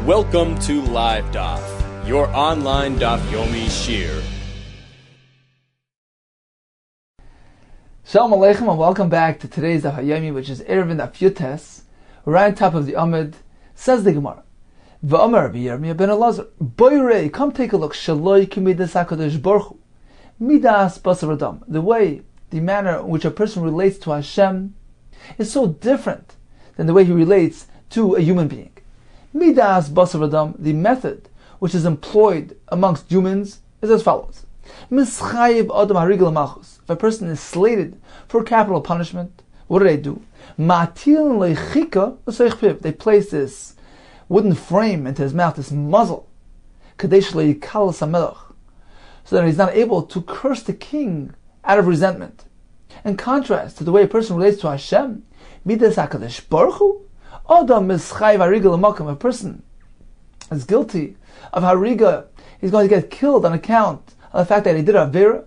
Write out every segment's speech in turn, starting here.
Welcome to Live Daf, your online Daf Yomi shir. Shalom Aleichem and welcome back to today's Daf Yomi, which is Eruvin Daf Yotes. Right on top of the Amid, says the Gemara, V'Amar B'Yirmiyah ben Elazar, Boyrei, come take a look, Shaloi K'midas HaKadosh Baruch Hu, Midas Basar Adam, the way, the manner in which a person relates to Hashem is so different than the way he relates to a human being. Midas Basar Adam, the method which is employed amongst humans, is as follows. Mischayiv Adam Harigel Malchus. If a person is slated for capital punishment, what do? Matil Leichika L'Seichpiv. They place this wooden frame into his mouth, this muzzle, Kadesh Leikal Samelach, so that he's not able to curse the king out of resentment. In contrast to the way a person relates to Hashem, Midas HaKadosh Baruch Hu, Adam Mischayiv Harigel L'Makom. A person is guilty of hariga, he's going to get killed on account of the fact that he did avera.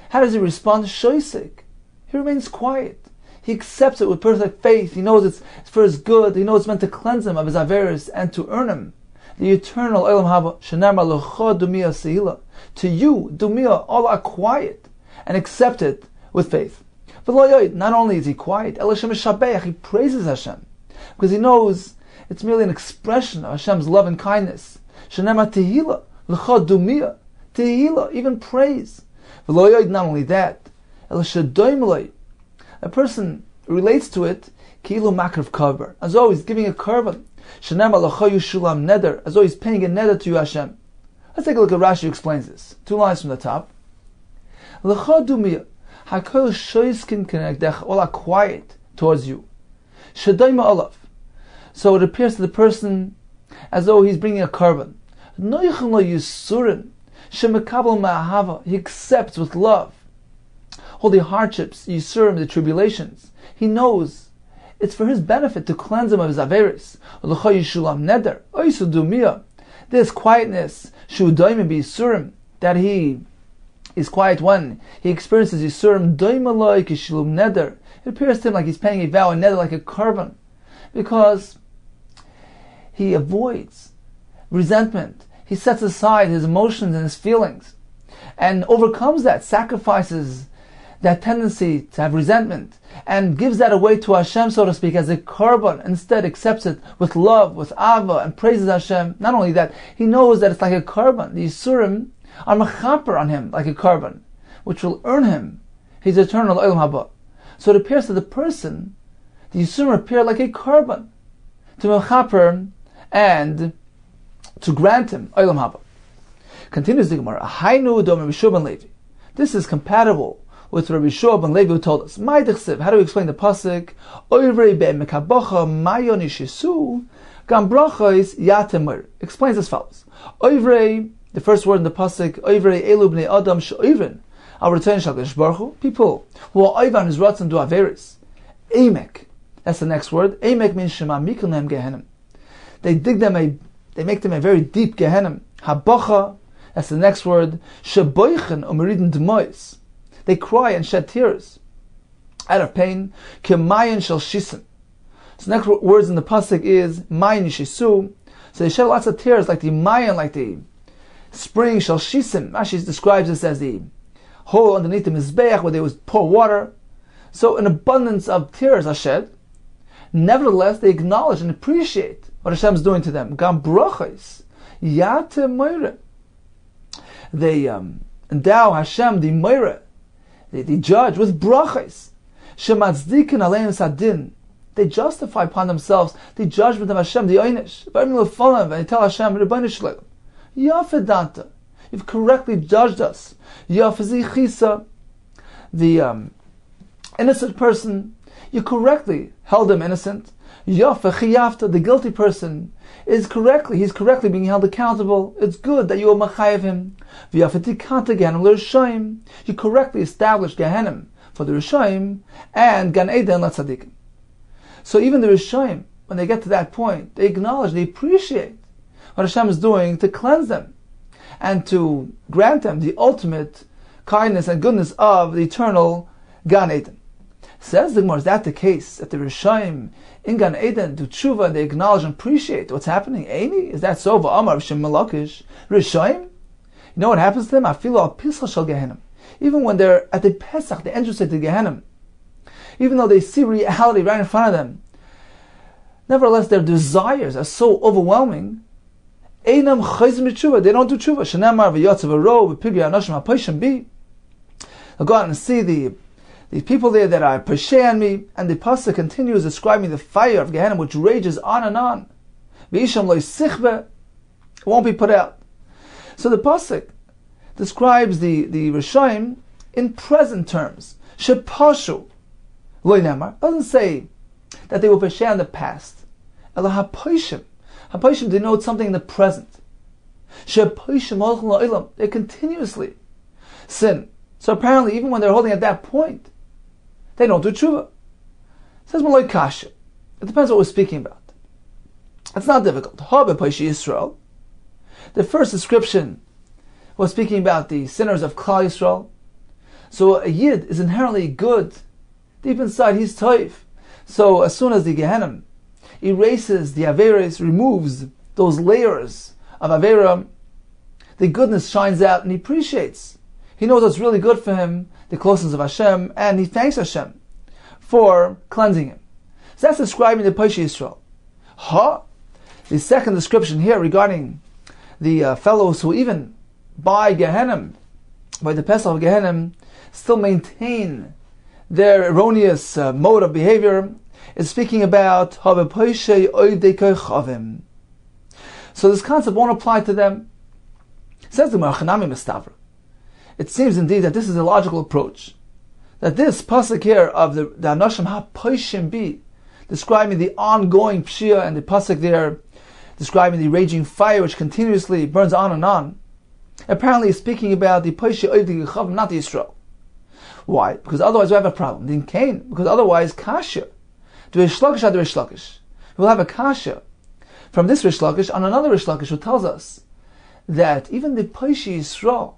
How does he respond? Shoisik. He remains quiet. He accepts it with perfect faith. He knows it's for his good. He knows it's meant to cleanse him of his averas and to earn him the eternal Olam Haba. Shenarma L'cha Dumia Seila. To you, Dumia, all are quiet and accept it with faith. Not only is he quiet, he praises Hashem because he knows it's merely an expression of Hashem's love and kindness. Shenarma Tehila L'cha Dumia. Tehila, even praise. Not only that, a person relates to it kilu makrav karbar, as though he's giving a karban. As though he's paying a neder to you, Hashem. Let's take a look at Rashi who explains this. 2 lines from the top. All are quiet towards you. So it appears to the person as though he's bringing a karban. He accepts with love all the hardships, Yisurim, the tribulations. He knows it's for his benefit to cleanse him of his averis. This quietness, that he is quiet when he experiences Yisurim, it appears to him like he's paying a vow, a neder, like a korban, because he avoids resentment. He sets aside his emotions and his feelings and overcomes that, sacrifices that tendency to have resentment and gives that away to Hashem, so to speak, as a korban. Instead accepts it with love, with ava, and praises Hashem. Not only that, he knows that it's like a korban. The Yisurim are mechaper on him like a korban, which will earn him his eternal Olam Haba. So it appears to the person, the Yisurim appear like a korban to mechaper and to grant him Olam Haba. Continues the Gemara. Hainu do Rabbi Shua ben Levi. This is compatible with Rabbi Shua ben Levi who told us. How do we explain the pasuk? Oivrei be'mekabocha mayon ishisu gam brachos yatemur. Explains as follows. Oivrei, the first word in the pasuk, Oivrei elu bnei adam she'oivrin. Our return shal Kadosh Baruch Hu. People who are oivan his ratzon do averis. Emek. That's the next word. Emek means shema mikul nehem gehenim. They make them a very deep Gehenna. Habacha, that's the next word. Sheboichen umeridin demois. They cry and shed tears out of pain. Kemayin shel shisim. So the next words in the pasuk is mayin yishisu. So they shed lots of tears like the mayin, like the spring shel shisim. Rashi describes this as the hole underneath the mizbeach where they would pour water. So an abundance of tears are shed. Nevertheless, they acknowledge and appreciate what Hashem is doing to them. Gam brachos yate moire. They endow Hashem, the moire, the judge, with brachos. Shematzdikin aleim sadin. They justify upon themselves the judgment of Hashem, the einish. And they tell Hashem, Rebbeinu Shalom, Yafedanta, you've correctly judged us. Yafezi the innocent person, you correctly held him innocent. The guilty person he's correctly being held accountable. It's good that you are machayev him. You correctly established Gehenim for the Rishayim and Gan Eden Tzadikim. So even the Rishayim, when they get to that point, they acknowledge, they appreciate what Hashem is doing to cleanse them and to grant them the ultimate kindness and goodness of the eternal Gan Eden. Says the Gemara, is that the case that the Rishaim in Gan Eden do tshuva, they acknowledge and appreciate what's happening? Eini, is that so? V'amar Rishaim Malakish Rishaim. You know what happens to them? Afilu al Pischa shel Gehenim. Even when they're at the Pesach, the entrance to Gehenim, even though they see reality right in front of them, nevertheless their desires are so overwhelming. Einam chayzim tshuva. They don't do tshuva. Shenamar v'yotzav aro v'pigri anashim ha'paishim bi. They'll go out and see these people there that are peshay on me, and the pasuk continues describing the fire of Gehenna which rages on and on. V'isham lo yisichve, it won't be put out. So the pasuk describes the Rishaim in present terms. Shepashu lo yinamar, doesn't say that they were peshay in the past. Ela ha'paishim. Ha'paishim denotes something in the present. Shepashim malchum la'ilam, they continuously sin. So apparently, even when they're holding at that point, they don't do tshuva. It says Malay Kasha. It depends what we're speaking about. It's not difficult. Ha b'paishi Yisrael. The first description was speaking about the sinners of Klal Yisrael. So a Yid is inherently good. Deep inside, he's toif. So as soon as the Gehenim erases the Averis, removes those layers of Avera, the goodness shines out and he appreciates. He knows what's really good for him, the closeness of Hashem, and he thanks Hashem for cleansing him. So that's describing the Paishi Yisrael. The second description here regarding the fellows who even by Gehenim, by the Pesach of Gehenim, still maintain their erroneous mode of behavior, is speaking about so this concept won't apply to them. Says the Marchanami Mestavra. It seems indeed that this is a logical approach. That this pasuk here of the Anashim HaPoishim Bi, describing the ongoing Pshia, and the pasuk there describing the raging fire which continuously burns on and on, apparently is speaking about the Poishim Oivdi Gechav, not the Yisrael. Why? Because otherwise we have a problem. Din Kain, because otherwise Kasha, the Rish Lakish, the Rish Lakish. We'll have a Kasha from this Rish Lakish on another Rish Lakish who tells us that even the Poishim Yisrael,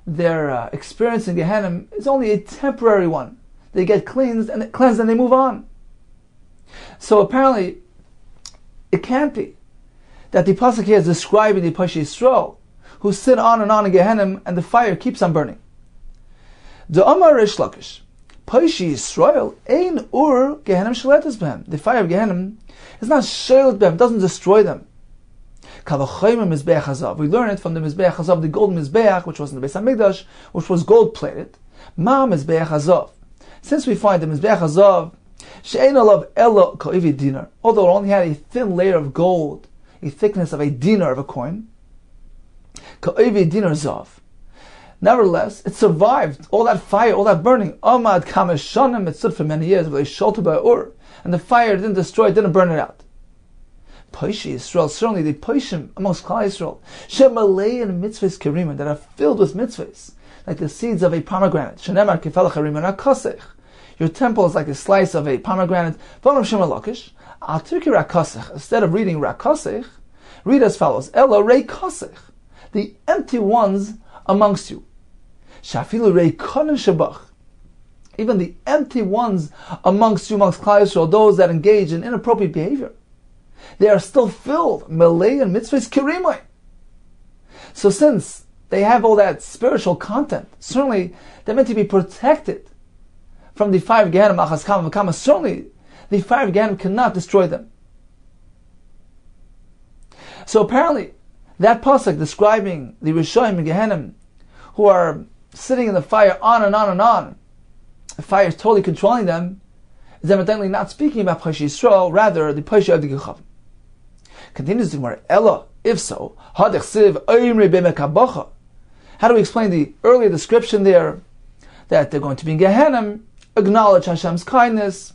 their experience in Gehenna is only a temporary one. They get cleansed and they move on. So apparently, it can't be that the pasuk here is describing the Pashei Yisrael who sit on and on in Gehenna and the fire keeps on burning. The Amar Rish Lakish, Pashei Yisrael ein ur Gehenna sheletes behem. The fire of Gehenna is not shelet behem, doesn't destroy them. We learn it from the Mizbeach Hazav, the gold Mizbeach, which was in the Beis HaMikdash, which was gold plated. Ma Mizbeach Hazav. Since we find the Mizbeach Hazav, she'ein alav ela ka'ivi dinar, although it only had a thin layer of gold, a thickness of a dinar of a coin, ka'ivi dinar zav. Nevertheless, it survived all that fire, all that burning. Amad kameshanim, it stood for many years, but they sholted by ur, and the fire didn't destroy it, didn't burn it out. Paishi Yisrael, certainly the Paishim amongst Klal Yisrael, shemalei and mitzvahs kerima, that are filled with mitzvahs, like the seeds of a pomegranate. Shenemar kefel harima rakasech. Your temple is like a slice of a pomegranate. V'amar shemalakish, al turki rakasech. Instead of reading rakasech, read as follows: Elo rei kasech, the empty ones amongst you. Shafilu rei konen shabach. Even the empty ones amongst you, amongst Klal Yisrael, those that engage in inappropriate behavior, they are still filled, malay and mitzvahs kirimai. So since they have all that spiritual content, certainly they're meant to be protected from the fire of Gehenna, achas kama v'kama. Certainly the fire of Gehenna cannot destroy them. So apparently that pasuk describing the Rishonim in Gehenna who are sitting in the fire on and on and on, the fire is totally controlling them, is evidently not speaking about Pashei Yisrael, rather the Pashei of the Gechav. Continues the Gemara, Ella, if so, how do we explain the earlier description there, that they're going to be in Gehenna, acknowledge Hashem's kindness,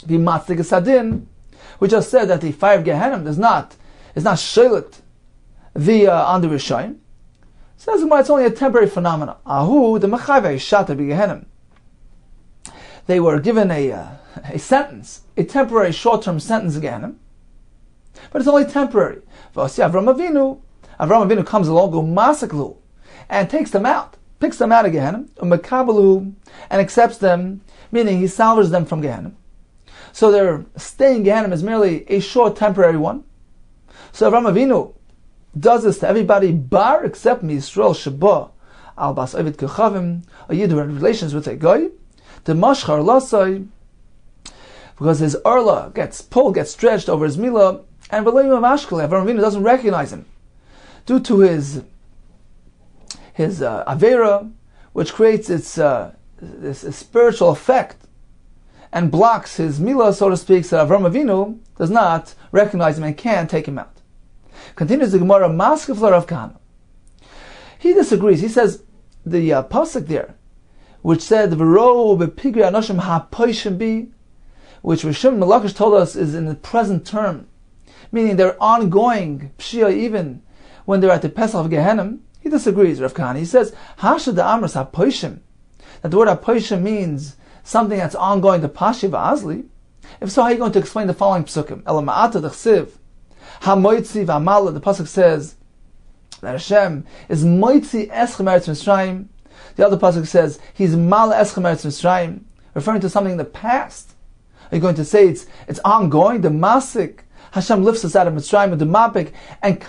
be matzig sadin? We just said that the fire of Gehenna is not shelet on the Rishayim. Says the Gemara, it's only a temporary phenomenon. Ahu, the machayve shata be Gehenna. They were given a sentence, a temporary short-term sentence in Gehenna, but it's only temporary. Avram Avinu comes along, go masaklu, and takes them out. picks them out of Gehenna, and accepts them, meaning he salvages them from Gehenna. So their stay in Gehenna is merely a short temporary one. So Avraham Avinu does this to everybody, bar except Yisrael Sheba al Bas Ovid Kechavim, a Yid who had relations with a guy, the Mashchar Lasai, because his Arla gets stretched over his Milah, and V'leim Avashkele, Avraham Avinu doesn't recognize him due to his Avera, which creates this spiritual effect and blocks his Milah, so to speak, so Avraham Avinu does not recognize him and can't take him out. Continues the Gemara, Maskefler of Kahana. He disagrees. He says the pasuk there, which said V'ro b'pigri anoshim ha'poishim bi, which Rishon Malakish told us is in the present term, meaning they're ongoing pshia even when they're at the Pesach of Gehenna. He disagrees, Rav Kahana. He says Hashad Amras ha'poishim, that the word ha'poishim means something that's ongoing, the pashi v'azli. If so, how are you going to explain the following psukim? Ela ma'ata d'chsiv ha'moitzi v'amala. The pasuk says that Hashem is moitzi eschem eretz Mitzrayim. The other pasuk says he's mala eschem eretz Mitzrayim, referring to something in the past. Are you going to say it's ongoing? The masik, Hashem lifts us out of Mitzrayim, the mapik, and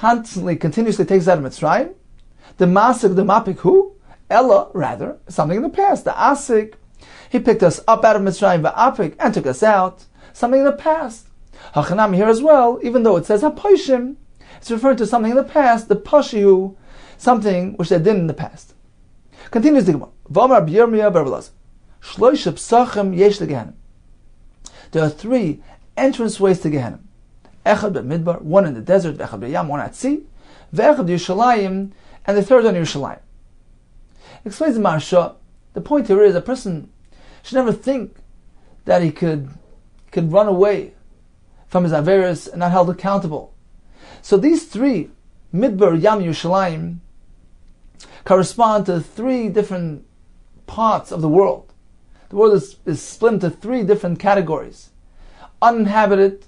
continuously takes us out of Mitzrayim. The masik, the mapik, who? Ella, rather, something in the past. The asik, he picked us up out of Mitzrayim, va'apik, and took us out. Something in the past. Hachanam here as well, even though it says ha'poishim, it's referring to something in the past, the pashihu, something which they did in the past. Continues the Gemara. V'amar b'yirmiyah v'rabelaz. Shloisha psachim yesh legehenim. There are 3 entrance ways to Gehenna. Echad b'midbar, one in the desert, v'echad b'yam, one at sea, v'echad b'Yushalayim, and the third on Yerushalayim. Explains the Maharsha, the point here is a person should never think that he could run away from his averis and not held accountable. So these 3, Midbar, Yam, Yerushalayim, correspond to 3 different parts of the world. The world is split into 3 different categories. Uninhabited,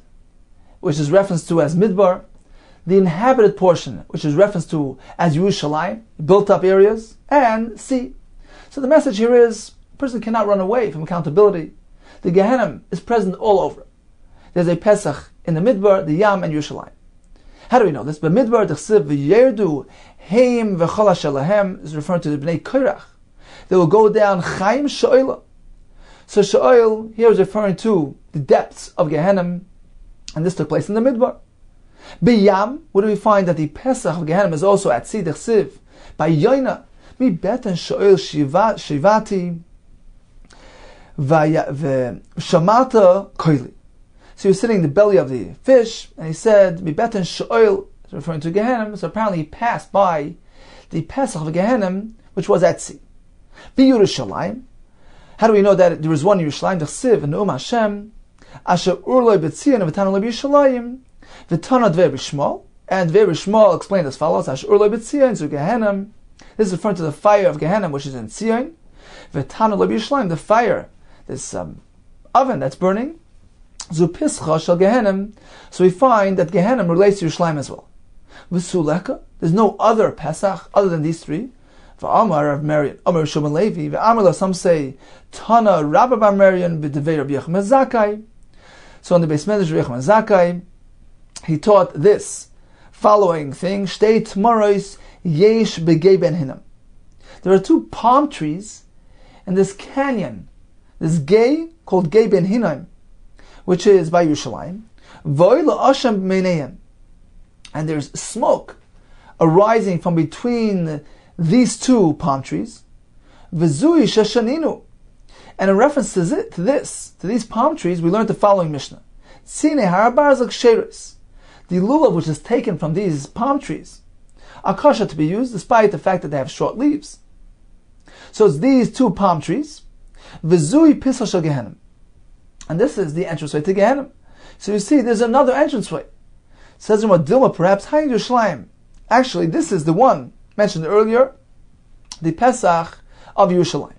which is referenced to as Midbar, the inhabited portion, which is referenced to as Yerushalayim, built up areas, and sea. So the message here is, a person cannot run away from accountability. The Gehenna is present all over. There's a Pesach in the Midbar, the Yam, and Yerushalayim. How do we know this? But Midbar, the Chsiv, v'yerdu, heim, v'chol ha'shalahem, is referring to the Bnei Korach. They will go down Chaim Sha'olah. So Sha'ol here is referring to the depths of Gehenna, and this took place in the Midbar. B'Yam, where do we find that the Pesach of Gehenna is also at sea, the Chsiv, by Yoina, mi beten Sha'ol shivati, v'shamata koili. So he was sitting in the belly of the fish, and he said, mi beten Sha'ol, referring to Gehenna. So apparently he passed by the Pesach of Gehenna, which was at sea. B'Yerushalayim, how do we know that there was one Yerushalayim, the Chsiv, and Ne'um Hashem, asher urloi b'tzion, v'tanu lo b'Yerushalayim, v'tana dvei b'shmol, and dvei b'shmol explained as follows, asher urloi b'tzion, so Gehenna, this is referring to the fire of Gehenna, which is in Tzion, v'tanu lo b'Yerushalayim, the fire, this oven that's burning, zu pischa shel Gehenna, so we find that Gehenna relates to Yerushalayim as well. V'suleka, there's no other Pesach other than these 3. V'amar of Marian, Amar Shimon Levi, v'amar, some say, Tana Rabba bar Marian, v'devei Rabbi Yochanan Zakkai. So on the Beis Medrash Rabbi Yochanan Zakkai, he taught this following thing, Shtei Tmaros Yesh Begei Ben Hinnom. There are 2 palm trees in this canyon, this gay called Gei Ben Hinnom, which is by Yerushalayim. V'oy la'ashem b'meineihem, and there's smoke arising from between these 2 palm trees. V'zui sheshaninu, and in reference to these palm trees, we learned the following Mishnah: Tzine harabarzak sheris, the lulav which is taken from these palm trees, are kosher to be used despite the fact that they have short leaves. So it's these 2 palm trees. V'zui pisal shel Gehenna, and this is the entranceway to Gehenna. So you see, there's another entranceway. Says in what Dilma, perhaps Hayin Yerushalayim. Actually, this is the one mentioned earlier, the Pesach of Yerushalayim.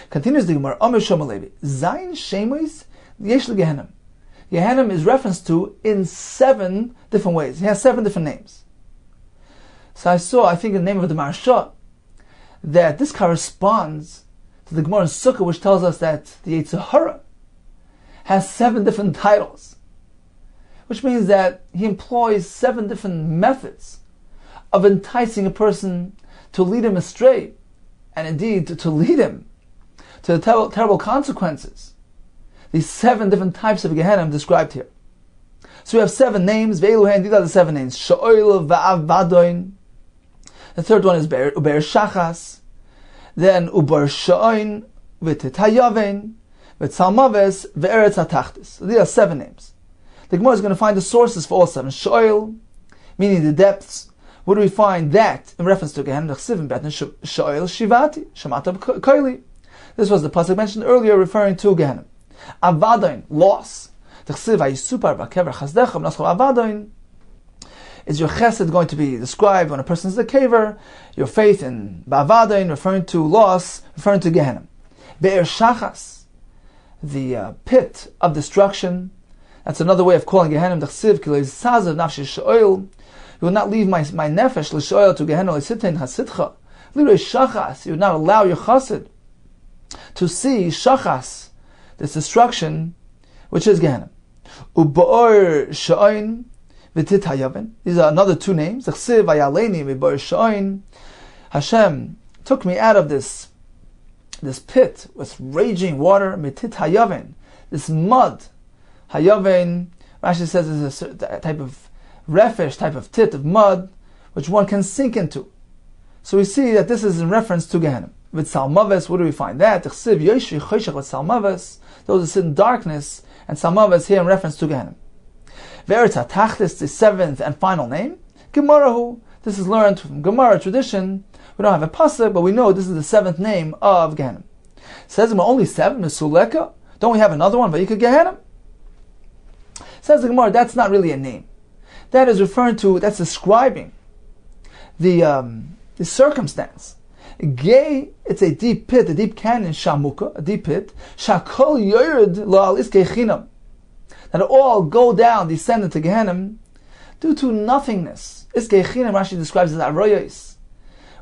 Continues the Gemara, Amar Shomel Levi, Zayin Shemois Yesh LeGehenna. Gehenna is referenced to in 7 different ways. He has 7 different names. So I think the name of the Maharsha, that this corresponds to the Gemara in Sukkah, which tells us that the Yetzer Hara has 7 different titles, which means that he employs 7 different methods of enticing a person to lead him astray, and indeed to lead him to the terrible consequences. These 7 different types of Gehenna described here. So we have 7 names. These are the 7 names. Sha'oil va'av vadoin. The third one is Uber Shachas. Then Uber Sha'oin v'titayavein v'tzalmaves v'eretz hatachtis. So these are 7 names. The Gemara is going to find the sources for all 7. Sha'oil, meaning the depths. Where do we find that in reference to Gehenna? Sha'oil shivati shamata koili. This was the pasuk mentioned earlier, referring to Gehenna. Avadoin, loss. Is your chesed going to be described when a person is a kaver? Your faith in ba'avadoin, referring to loss, referring to Gehenna. Be'er shachas, the pit of destruction. That's another way of calling Gehenna. You will not leave my nefesh l'shoel to Gehenna l'sitein hasidcha. Lirei shachas, you would not allow your chesed to see shachas, this destruction, which is Gehenna. U'ba'or sha'oin v'tit hayaven. These are another 2 names. Zechsiv ayaleini v'ba'or sha'oin. Hashem took me out of this pit with raging water. V'tit hayaven. This mud. Hayaven, Rashi says, is a type of refesh, type of tit of mud, which one can sink into. So we see that this is in reference to Gehenna. V'tzalmaves, where do we find that? Zechsiv yoshri choshech v'tzalmaves. Those who sit in darkness, and Salmava here in reference to Gehenna. Ve'eretz hatachtis, the 7th and final name. Gemarahu. This is learned from Gemara tradition. We don't have a pasuk, but we know this is the 7th name of Gehenna. Says only 7 is Suleka. Don't we have another one? Vayika Gehenna. Says the Gemara, that's not really a name. That is referring to, that's describing the circumstance. Gay, it's a deep pit, a deep canyon, shamuka, a deep pit. Shakol yored la'al iskei chinam. That all go down, descend into Gehenna due to nothingness. Iskei chinam, Rashi describes as aroyos,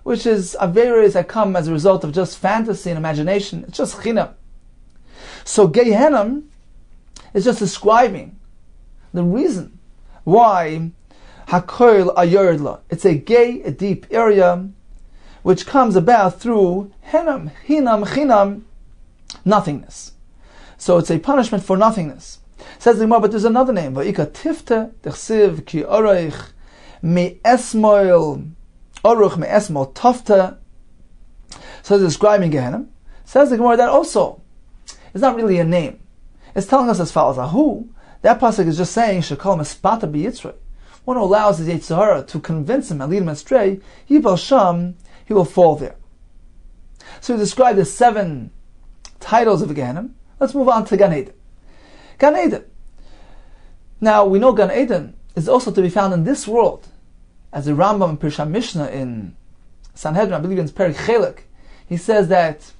which is averos that come as a result of just fantasy and imagination. It's just chinam. So Gehenna is just describing the reason why hakol ayored la. It's a gay, a deep area, which comes about through hinam, nothingness. So it's a punishment for nothingness. Says the Gemara, but there's another name. Va'ika tifte dechsiv ki oreich me esmoil tofte. So it's describing Gehenna. Says the Gemara, that also is not really a name. It's telling us as follows. Ahu, that pasuk is just saying shekol mespata biyitzrei. One who allows his Yetzer Hara to convince him and lead him astray, yival sham, he will fall there. So we described the 7 titles of Gehenna. Let's move on to Gan Eden. Gan Eden. Now we know Gan Eden is also to be found in this world, as the Rambam in Pirsha Mishnah in Sanhedrin, I believe in Perek Chelek, he says that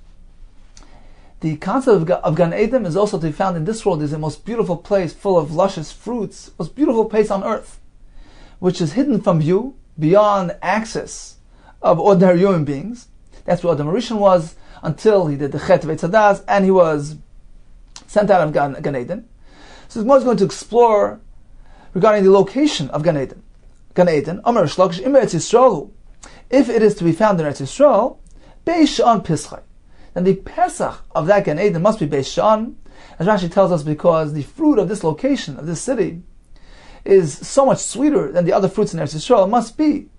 the concept of Gan Eden is also to be found in this world. Is the most beautiful place, full of luscious fruits, most beautiful place on earth, which is hidden from view, beyond access of ordinary human beings. That's what Adam Rishon was until he did the Chet V'Tzadas and he was sent out of Gan Eden. So Gemara is going to explore regarding the location of Gan Eden. Gan Eden, Amar Shlakish Im Eretz Yisrael. If it is to be found in Eretz Yisrael, Beis Sha'an Pischai, then the Pesach of that Gan Eden must be Beis Sha'an, as Rashi tells us, because the fruit of this location, of this city, is so much sweeter than the other fruits in Eretz Yisrael. It must be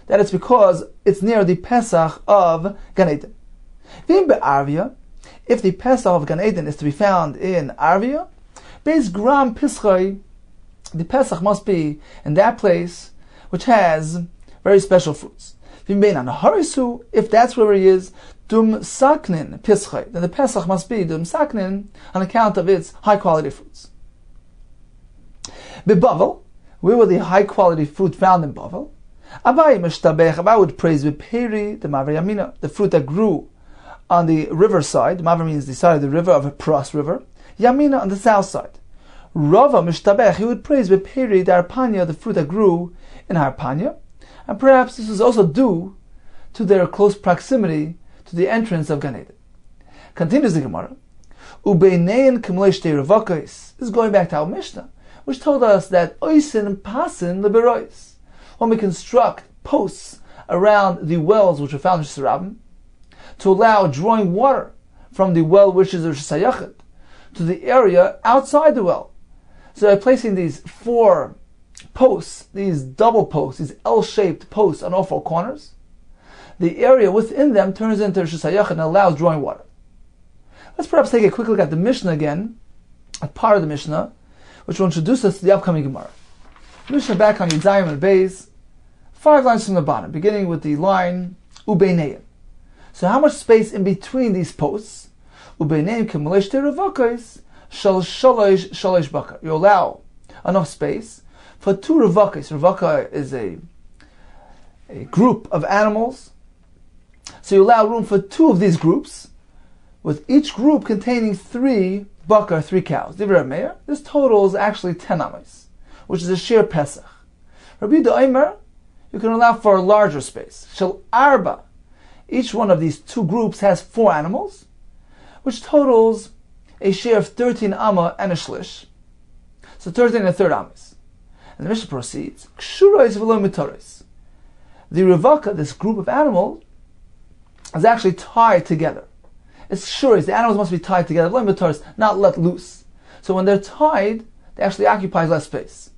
that it's because it's near the Pesach of Gan Eden. If the Pesach of Gan Eden is to be found in Arvia, Beis Gram Pischai, the Pesach must be in that place which has very special fruits. If that's where he is, Dum Saknin Pischai, then the Pesach must be Dum Saknin on account of its high quality fruits. Bebavel, where were the high quality fruit found in Bavel? Abai would praise Peri, the Maver Yamina, the fruit that grew on the riverside. Maver means the side of the river, of a Pras river. Yamina on the south side. Rava Mishtabech, he would praise Peri, the Arpanya, the fruit that grew in Harpanya. And perhaps this is also due to their close proximity to the entrance of Gan Eden. Continues the Gemara. Ubeinein kimlei shtei revakos. This is going back to our Mishnah, which told us that oisin pasin leberois. When we construct posts around the wells which are found in Shesarabim, to allow drawing water from the well which is Shesayachet to the area outside the well. So by placing these 4 posts, these double posts, these L-shaped posts on all 4 corners, the area within them turns into Shesayachet and allows drawing water. Let's perhaps take a quick look at the Mishnah again, a part of the Mishnah, which will introduce us to the upcoming Gemara. Mishnah back on Yudayim and Beis, 5 lines from the bottom, beginning with the line Ubeineim. So how much space in between these posts? Ubeineim kimlei shtei revakos shalosh bakar. You allow enough space for 2 revakos. Revaka is a group of animals. So you allow room for 2 of these groups, with each group containing 3 bakar, 3 cows. Divrei Meir, this total is actually 10 amos, which is a sheer Pesach. Rabbi Yehuda, you can allow for a larger space. Shel arba. Each one of these 2 groups has 4 animals, which totals a share of 13 amma and a shlish. So 13 and 1/3 amas. And the Mishnah proceeds. Kshurais v'lo mitaros. The revaka, this group of animals, is actually tied together. It's shurais. The animals must be tied together. V'lo mitaros, not let loose. So when they're tied, they actually occupy less space.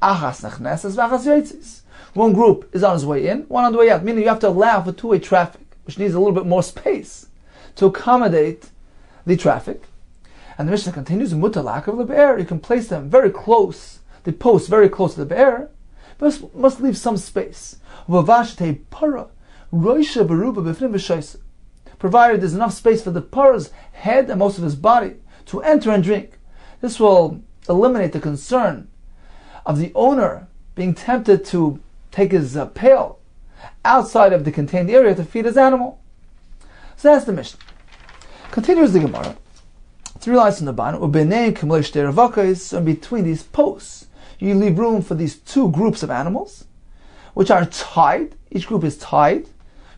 Achas nechneses v'achas yotzes. One group is on its way in, one on the way out, meaning you have to allow for 2-way traffic, which needs a little bit more space to accommodate the traffic. And the Mishnah continues, mutalak of the be'er. You can place them very close, the posts very close to the be'er, but must leave some space. Provided there's enough space for the para's head and most of his body to enter and drink. This will eliminate the concern of the owner being tempted to take his pail outside of the contained area to feed his animal. So that's the Mishnah. Continues the Gemara. 3 lines from the bottom. Ubeineim kimlei shtei revakos. So in between these posts, you leave room for these 2 groups of animals, which are tied. Each group is tied.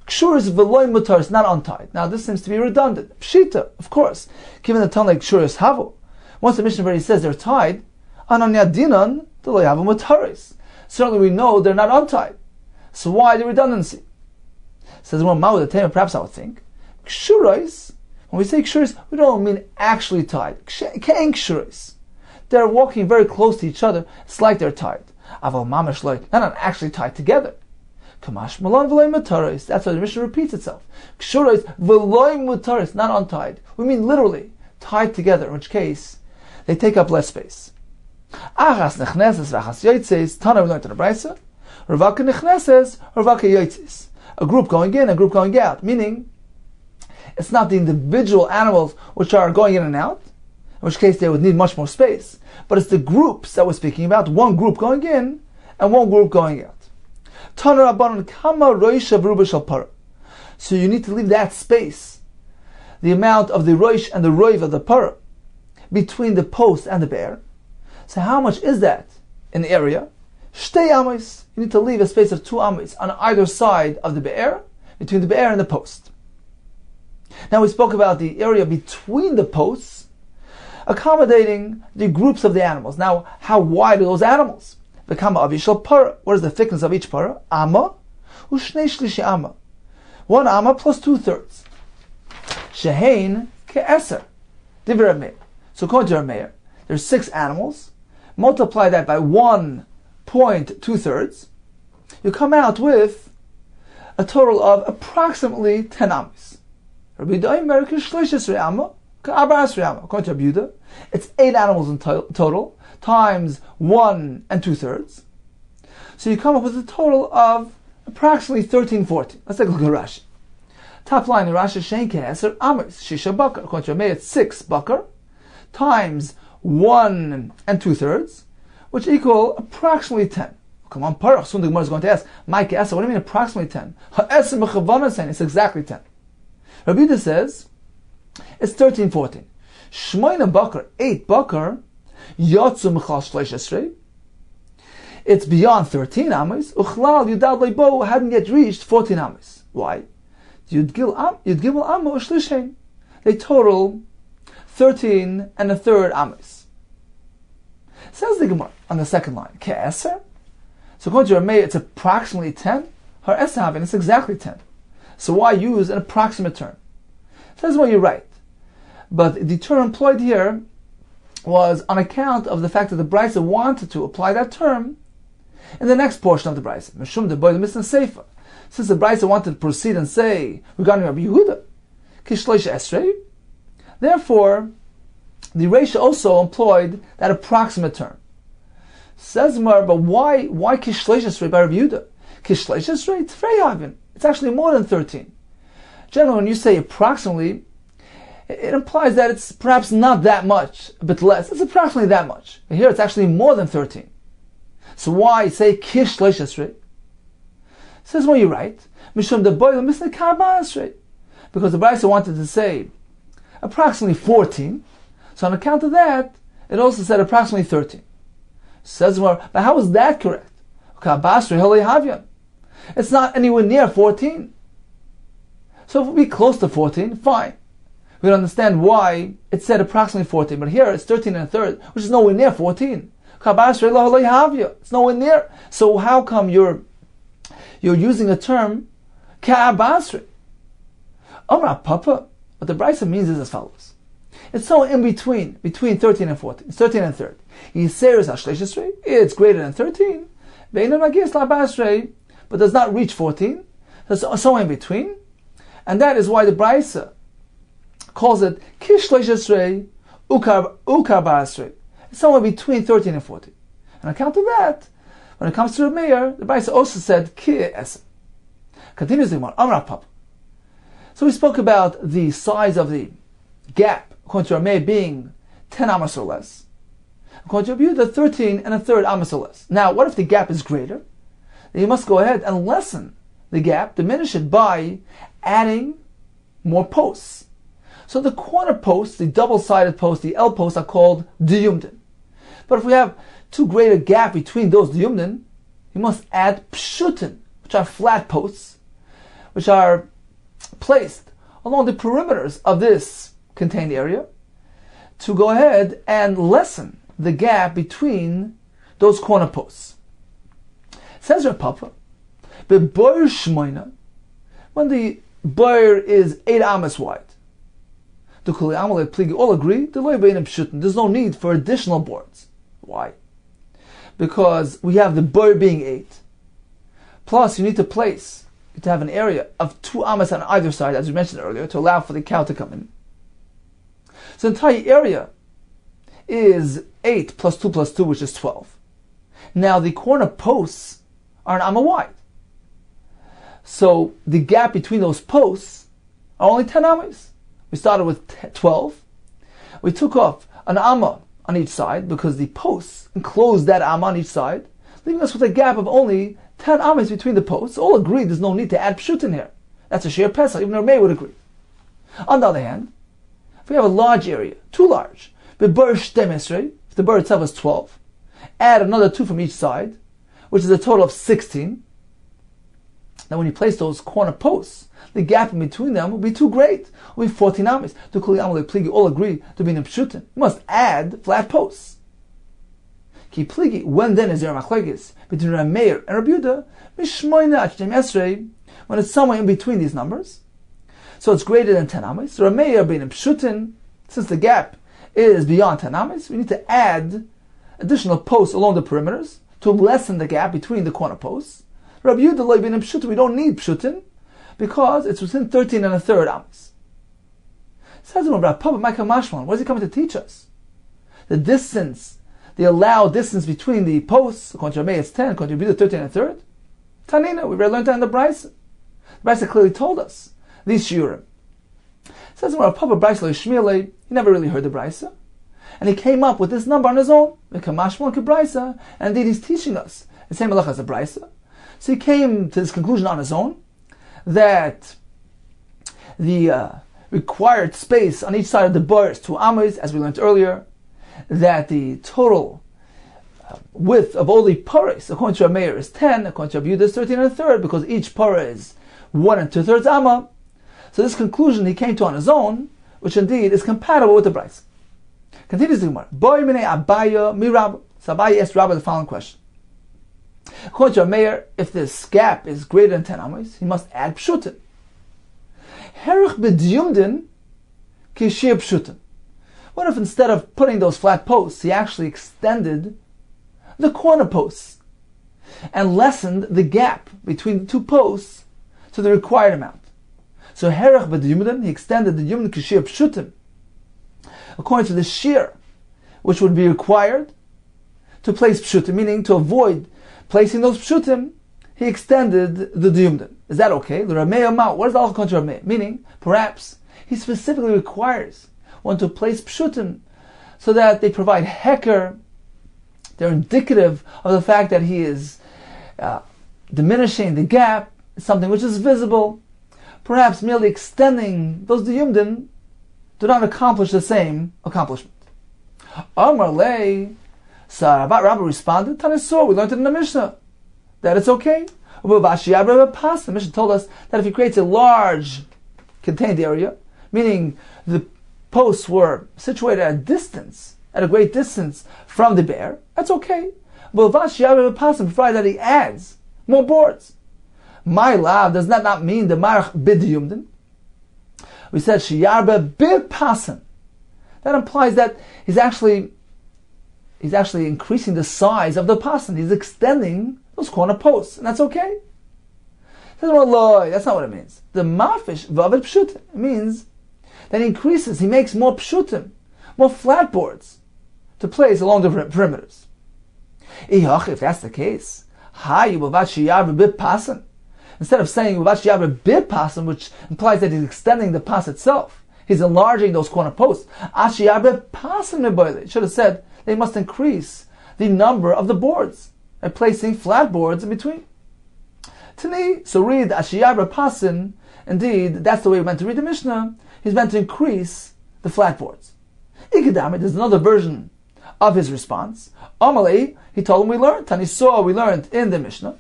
Kshuris v'lo mutaros, not untied. Now this seems to be redundant. Pshita, of course, given the tone like kshuris havu. Once the Mishnah already says they're tied, ananya dinan d'lo yavu mutaros. Certainly we know they're not untied. So why the redundancy? Says one Ma'u the Tema, perhaps I would think. Kshurais, when we say kshurais, we don't mean actually tied. Ke'en kshurais. They're walking very close to each other. It's like they're tied. Aval mamash loy, they're not actually tied together. Kamash malon v'loy mutaros. That's why the Mishnah repeats itself. Kshurais v'loy mutaros, not untied. We mean literally tied together, in which case they take up less space. Achas nechneses v'achas yotzes. Tana, we learned in the Brisa. Revaka nechneses, revaka yotzes. A group going in, a group going out. Meaning, it's not the individual animals which are going in and out, in which case they would need much more space. But it's the groups that we're speaking about. One group going in, and one group going out. Tana Rabbanan kama roisha v'ruba shel para. So you need to leave that space, the amount of the roish and the roiv of the para, between the post and the bear. So how much is that in the area? Shtei amos. You need to leave a space of 2 amos on either side of the be'er, between the be'er and the post. Now we spoke about the area between the posts, accommodating the groups of the animals. Now, how wide are those animals? The kama avishal para. What is the thickness of each para? Amma, u'shnei shlishi amma. 1 amma plus 2/3. Shehein ke'eser. Divrei Meir. So according to our Meir, there's 6 animals. Multiply that by 1.2/3, you come out with a total of approximately 10 amos. According to Rabbi Yehuda, it's 8 animals in total, times 1.2/3. So you come up with a total of approximately 13-14. Let's take a look at Rashi. Top line in Rashi, Shein ke'eser amos, shisha bakar. According to Rabbi, it's 6 bakar, times 1.2/3, which equal approximately 10. Come on, Parach. Soon the Gemara is going to ask, Mike Esa, what do you mean approximately 10? Ha'eser mechavana saying it's exactly 10. Rabbi Yehuda says it's 13-14. Shmoina bakar, 8 bakar, yotzu mechal shleish esrei. It's beyond 13 amos. Uchlal yudad leibo hadn't yet reached 14 amos. Why? They total 13 and a third amos. Says the Gemara on the second line, Ke'eser. So according to Rameh, it's approximately 10. Her Esahavin, it's exactly 10. So why use an approximate term? Says, well, you're right. But the term employed here was on account of the fact that the Brisa wanted to apply that term in the next portion of the Brisa. Meshum de boy the misn seifa. Since the Brisa wanted to proceed and say regarding Rabbi Yehuda, Kishleish Esrei, therefore the Reisha also employed that approximate term. Says Mar, but why Kishleish Esrei by Rabbi Yehuda? Kishleish Esrei Tfrei Havin. It's actually more than 13. Generally, when you say approximately, it implies that it's perhaps not that much, a bit less. It's approximately that much. But here it's actually more than 13. So why say Kish Leish Esrei? Says, well, you're right. Mishum de boy misne karba esrei. Because the Brisa wanted to say approximately 14. So on account of that, it also said approximately 13. Says, well, but how is that correct? It's not anywhere near 14. So if we be close to 14, fine. We don't understand why it said approximately 14, but here it's 13 and a third, which is nowhere near 14. It's nowhere near. So how come you're using a term ka'abasri? Amra Papa, what the Brisa means is as follows. It's so in between 13 and 14. It's 13 and a third. It's greater than 13. But does not reach 14. It's so in between. And that is why the Brisa calls it Kish Leish Esrei Ukar Ba'asrei. It's somewhere between 13 and 14. On account of that, when it comes to Reb Meir, the Brisa also said Ki Esem. Continues the Gemara, Amra Papa. So we spoke about the size of the gap, according to Reb Meir, being 10 amos or less. According to Reb Yehuda, 13 and a third amos or less. Now, what if the gap is greater? Then you must go ahead and lessen the gap, diminish it by adding more posts. So the corner posts, the double-sided posts, the L posts are called diyumdin. But if we have too great a gap between those diyumdin, you must add pshutin, which are flat posts, which are placed along the perimeters of this contained area to go ahead and lessen the gap between those corner posts. Says Rav Papa, when the boir is 8 amos wide, all agree, there's no need for additional boards. Why? Because we have the boir being 8. Plus, you need to have an area of 2 amos on either side, as we mentioned earlier, to allow for the cow to come in. So the entire area is 8 plus 2 plus 2, which is 12. Now, the corner posts are an amma wide. So the gap between those posts are only 10 amos. We started with 12. We took off an amma on each side because the posts enclosed that amma on each side, leaving us with a gap of only 10 amos between the posts. All agree there's no need to add pshut in here. That's a sheer pesach. Even Rameh would agree. On the other hand, if we have a large area, too large, if the bird itself is 12, add another 2 from each side, which is a total of 16. Now when you place those corner posts, the gap in between them will be too great. It will be 14 amos. All agree to be in pshutin. You must add flat posts. Ki pligi, when then is there a machlekes between Reb Meir and Reb Yehuda? Mishmoina achtem esrei, when it's somewhere in between these numbers. So it's greater than 10 amos. So Reb Meir being in pshutin, since the gap is beyond 10 amos, we need to add additional posts along the perimeters to lessen the gap between the corner posts. Reb Yehuda being in pshutin, we don't need pshutin, because it's within 13 and a third amos. Says Rav Papa, Michael Mashman, what is he coming to teach us? The distance, the allowed distance between the posts, according to Rameh, it's 10, according to Yehuda, 13 and a third. Tanina, we already learned that in the Brisa. The Brisa clearly told us these shiurim. Says Rav Papa, Brisa Shmile, he never really heard the Brisa, and he came up with this number on his own, Michael Mashman Brisa, and indeed he's teaching us the same halacha as the Brisa. So he came to this conclusion on his own, that the required space on each side of the bar is 2 amos, as we learned earlier, that the total width of all the paras, according to Reb Meir, is 10, according to Reb Yehuda is 13 and a third, because each para is 1 2/3 amma. So this conclusion he came to on his own, which indeed is compatible with the Bryce. Continues the Gemara. Boy mine Abaya mi Rabba. So Abaya asked Rabba the following question. According to our mayor, if this gap is greater than 10 amas, he must add pshutin. Herich b'diyumdin kishir pshutin. What if instead of putting those flat posts, he actually extended the corner posts and lessened the gap between the two posts to the required amount? So herich b'diyumdin, he extended the yumdin kishir pshutin according to the shear which would be required to place pshutim, meaning to avoid placing those pshutim, he extended the diyumdin. Is that okay? The Rameh Amau. What is the according to Rameh? Meaning, perhaps he specifically requires one to place pshutim so that they provide heker. They're indicative of the fact that he is diminishing the gap, something which is visible. Perhaps merely extending those diyumdin do not accomplish the same accomplishment. Amar lei. So Rabbi responded, Tanisor, we learned it in the Mishnah that it's okay. The Mishnah told us that if he creates a large contained area, meaning the posts were situated at a distance, at a great distance from the bear, that's okay. Provided that he adds more boards. My lav does that not mean the marach b'diyumdin? We said shiyarba b'pasan. That implies that he's actually increasing the size of the pasan. He's extending those corner posts, and that's okay. That's not what it means. The mafish vavet pshutim means that he increases, he makes more pshutim, more flat boards to place along the perimeters. If that's the case, instead of saying pasan, which implies that he's extending the pas itself, he's enlarging those corner posts. It should have said they must increase the number of the boards by placing flat boards in between. Tani, so read Ashiyar Pasin. Indeed, that's the way we're meant to read the Mishnah. He's meant to increase the flat boards. Ikadami, there's another version of his response. Amalei, he told him we learned. Tani saw we learned in the Mishnah.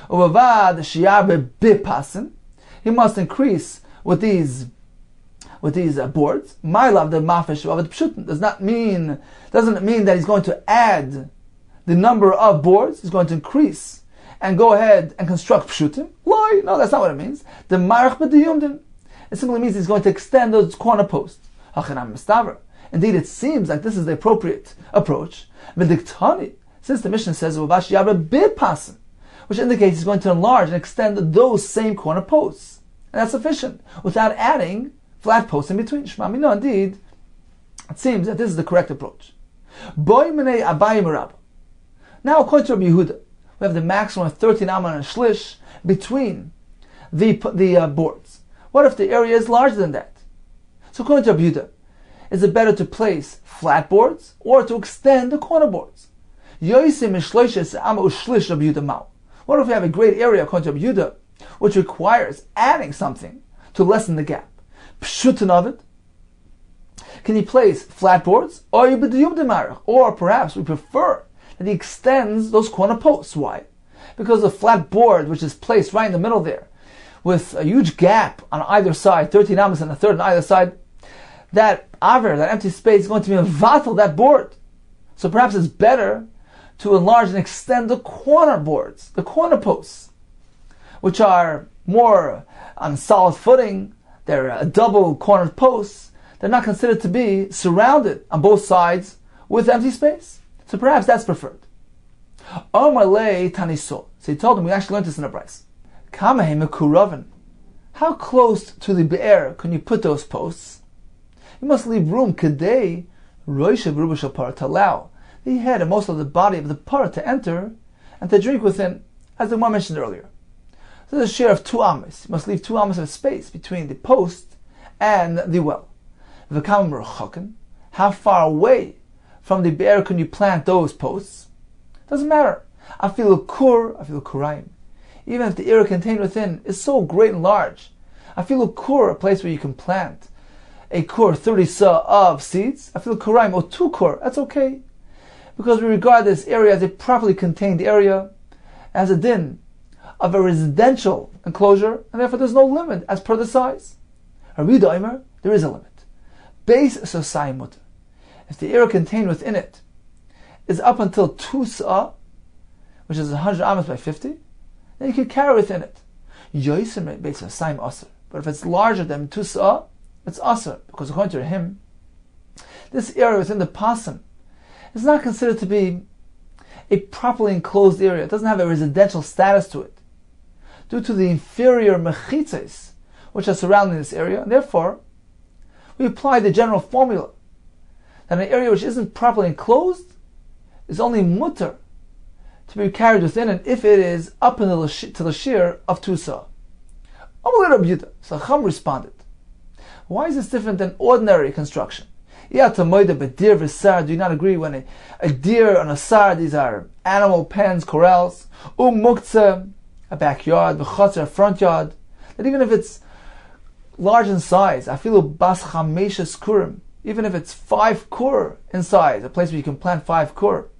Uvavad Ashiyar Bipasin. He must increase with these boards. My love, the mafish of it pshutin doesn't mean that he's going to add the number of boards. He's going to increase and go ahead and construct pshutim. Lie, no, that's not what it means. The marach b'diyumdin. It simply means he's going to extend those corner posts. Indeed, it seems like this is the appropriate approach. Since the Mishnah says which indicates he's going to enlarge and extend those same corner posts, and that's sufficient without adding flat posts in between. Shmami, no, indeed, it seems that this is the correct approach. Boy minei abayim rab. Now, according to Rabbi Yehuda, we have the maximum of 13 aman and shlish between the boards. What if the area is larger than that? So, according to Rabbi Yehuda, is it better to place flat boards or to extend the corner boards? What if we have a great area, according to Rabbi Yehuda, which requires adding something to lessen the gap? Pshutin of it. Can he place flat boards? Or perhaps we prefer that he extends those corner posts. Why? Because the flat board, which is placed right in the middle there, with a huge gap on either side, 13 amas and a third on either side, that empty space is going to be a vatal, that board. So perhaps it's better to enlarge and extend the corner boards, the corner posts, which are more on solid footing. They're double cornered posts. They're not considered to be surrounded on both sides with empty space. So perhaps that's preferred. So he told him, we actually learned this in the Bryce. How close to the be'er can you put those posts? You must leave room to allow the head and most of the body of the parrot to enter and to drink within, as the one mentioned earlier. So there's a share of 2 amas. You must leave 2 amas of space between the post and the well. How far away from the be'er can you plant those posts? Doesn't matter. I feel kuraim. Even if the area contained within is so great and large, I feel a kur, a place where you can plant a kur, 30 sa of seeds. I feel kuraim, or 2 kur, that's okay. Because we regard this area as a properly contained area, as a din of a residential enclosure, and therefore there's no limit as per the size. Rabbi Doimer, there is a limit. Base Sosai Mutter. If the area contained within it is up until 2 sa'ah, which is 100 amos by 50, then you can carry within it. Yoisim Base Sosai Aser. But if it's larger than 2 sa'ah, it's Aser, because according to him, this area within the Pasam is not considered to be a properly enclosed area. It doesn't have a residential status to it, due to the inferior mechitzes which are surrounding this area, and therefore we apply the general formula that an area which isn't properly enclosed is only mutter to be carried within it if it is up in to the shear of 2 sa'ah. So Chum responded, why is this different than ordinary construction? Do you not agree when a deer and a sar, these are animal pens, corrals, muktzah, a backyard, v'chotzer, a front yard, that even if it's large in size, afilu bas chameshes kurim, even if it's 5 kur in size, a place where you can plant 5 kur,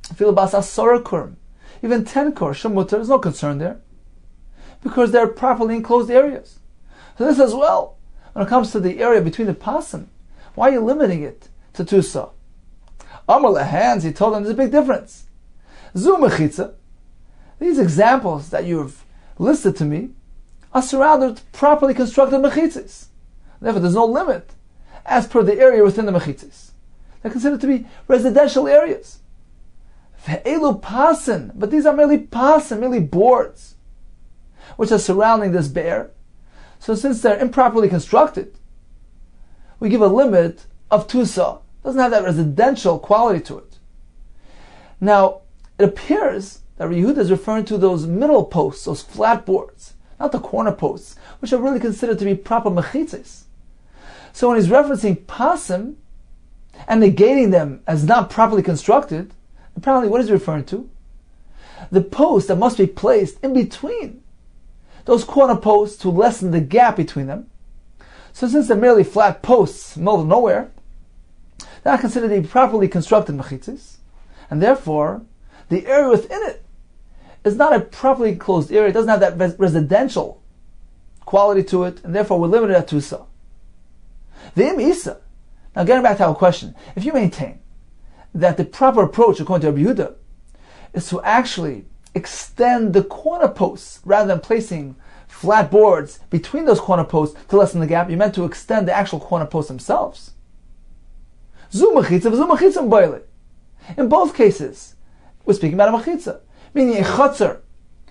afilu bas asora kurim, even 10 kur, shemutter, there's no concern there, because they're properly enclosed areas. So this as well, when it comes to the area between the pasim, why are you limiting it to 2 sa'ah? Amar lehands, he told them there's a big difference. Zu mechitza, these examples that you've listed to me are surrounded with properly constructed mechitzas. Therefore, there's no limit as per the area within the mechitzas. They're considered to be residential areas. Ve'elu pasin, but these are merely pasin, merely boards, which are surrounding this bear. So since they're improperly constructed, we give a limit of 2 sa'ah. It doesn't have that residential quality to it. Now, it appears that Yehuda is referring to those middle posts, those flat boards, not the corner posts, which are really considered to be proper mechitzes. So when he's referencing pasim and negating them as not properly constructed, apparently what is he referring to? The posts that must be placed in between those corner posts to lessen the gap between them. So since they're merely flat posts, middle of nowhere, they're not considered to be properly constructed mechitzes, and therefore the area within it is not a properly enclosed area. It doesn't have that residential quality to it, and therefore we're limited at 2 sa'ah. V'im isa. Now getting back to our question, if you maintain that the proper approach according to Rabbi Yehuda is to actually extend the corner posts rather than placing flat boards between those corner posts to lessen the gap, you meant to extend the actual corner posts themselves. In both cases, we're speaking about a mechitza, meaning a chotzer